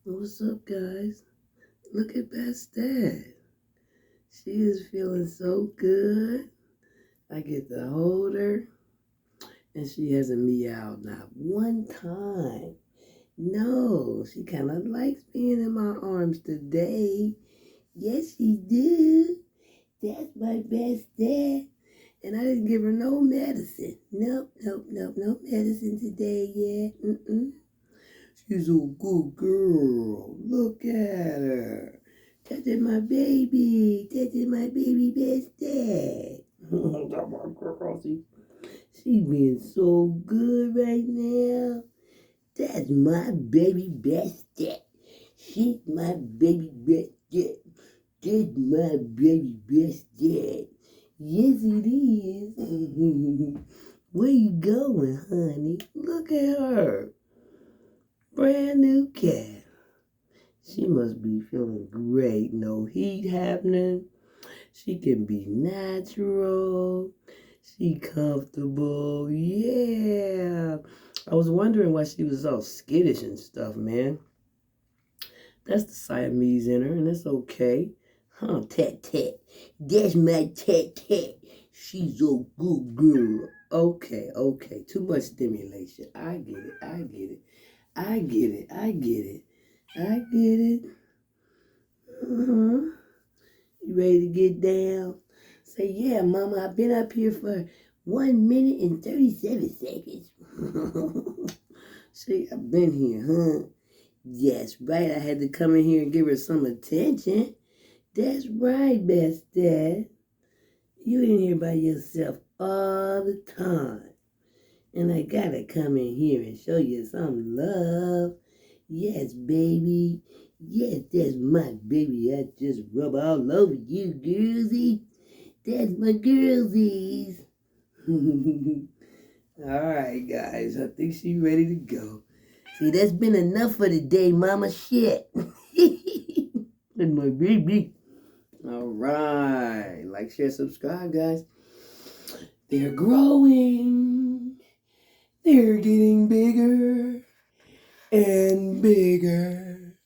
What's up, guys? Look at Bastet. She is feeling so good. I get to hold her, and she hasn't meowed not one time. No, she kind of likes being in my arms today. Yes, she do. That's my Bastet. And I didn't give her no medicine. Nope, no medicine today yet. She's a good girl. Look at her. Touching my baby. Touching my baby best dad. That's my girl. She being so good right now. That's my baby best dad. She's my baby best dad. That's my baby best dad. Yes, it is. Where you going, honey? Look at her. Brand new cat. She must be feeling great. No heat happening. She can be natural. She comfortable. Yeah. I was wondering why she was all skittish and stuff, man. That's the Siamese in her, and it's okay. Huh, Tat Tat. That's my Tat Tat. She's a good girl. Okay. Too much stimulation. I get it. I get it. I get it. I get it. I get it. Uh-huh. You ready to get down? Say, yeah, Mama, I've been up here for 1 minute and 37 seconds. See, I've been here, huh? Yes, right. I had to come in here and give her some attention. That's right, best dad. You in here by yourself all the time. And I gotta come in here and show you some love. Yes, baby. Yes, that's my baby. I just rub all over you, girlsy. That's my girlsies. Alright, guys. I think she's ready to go. See, that's been enough for today, mama. Shit. That's my baby. Alright. Like, share, subscribe, guys. They're growing. They're getting bigger and bigger.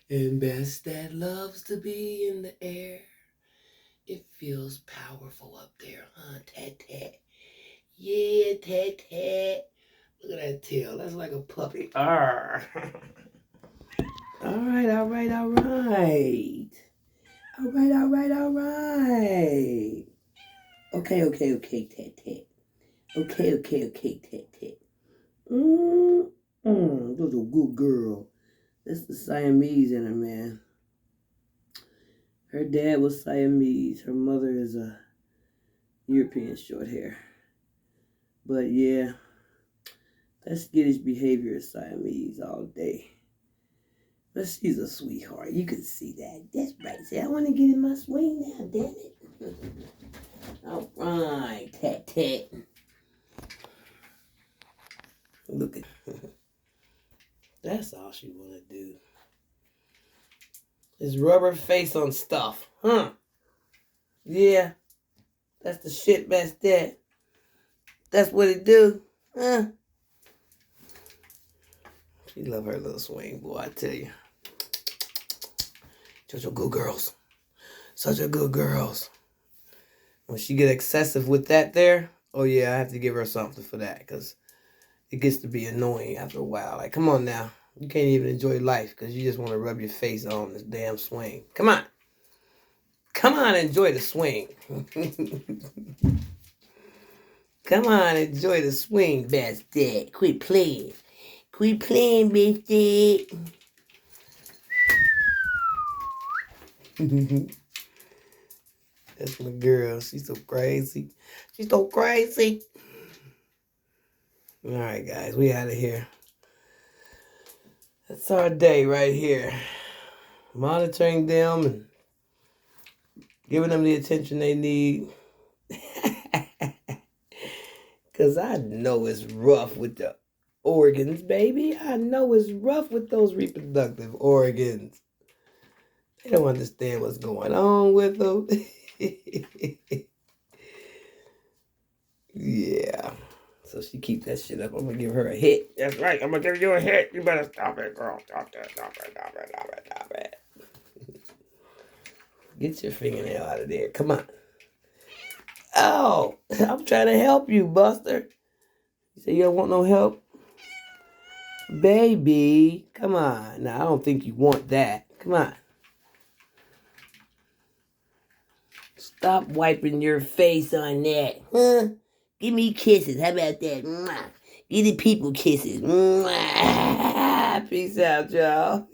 And best dad loves to be in the air. It feels powerful up there, huh, Tat Tat? Yeah, Tat Tat. Look at that tail. That's like a puppy. Arr. All right. All right. Okay, Tat Tat. Okay, Tat Tat. That's a good girl. That's the Siamese in her, man. Her dad was Siamese. Her mother is a European short hair. But yeah, that skittish behavior is Siamese all day. But she's a sweetheart. You can see that. That's right. See, I want to get in my swing now, damn it. All right, Tat Tat. Look at that's all she want to do. Is rub her face on stuff. Huh? Yeah, that's the shit best dad. That's what it do. Huh? She love her little swing, boy, I tell you. Such a good girls. Such a good girls. When she get excessive with that there, oh yeah, I have to give her something for that, because it gets to be annoying after a while. Like, come on now. You can't even enjoy life because you just want to rub your face on this damn swing. Come on. Come on, enjoy the swing. Come on, enjoy the swing, best dad. Quit playing. Quit playing, best dad. That's my girl. She's so crazy. She's so crazy. All right, guys, we out of here. That's our day right here. Monitoring them and giving them the attention they need. Because I know it's rough with the organs, baby. I know it's rough with those reproductive organs. They don't understand what's going on with them. Yeah. So she keep that shit up. I'm gonna give her a hit. That's right. I'm gonna give you a hit. You better stop it, girl. Stop that. Stop it. Stop it. Stop it. Stop it. Get your fingernail out of there. Come on. Oh, I'm trying to help you, Buster. You say you don't want no help? Baby, come on. Now, I don't think you want that. Come on. Stop wiping your face on that. Huh? Give me kisses. How about that? Mwah. Give the people kisses. Mwah. Peace out, y'all.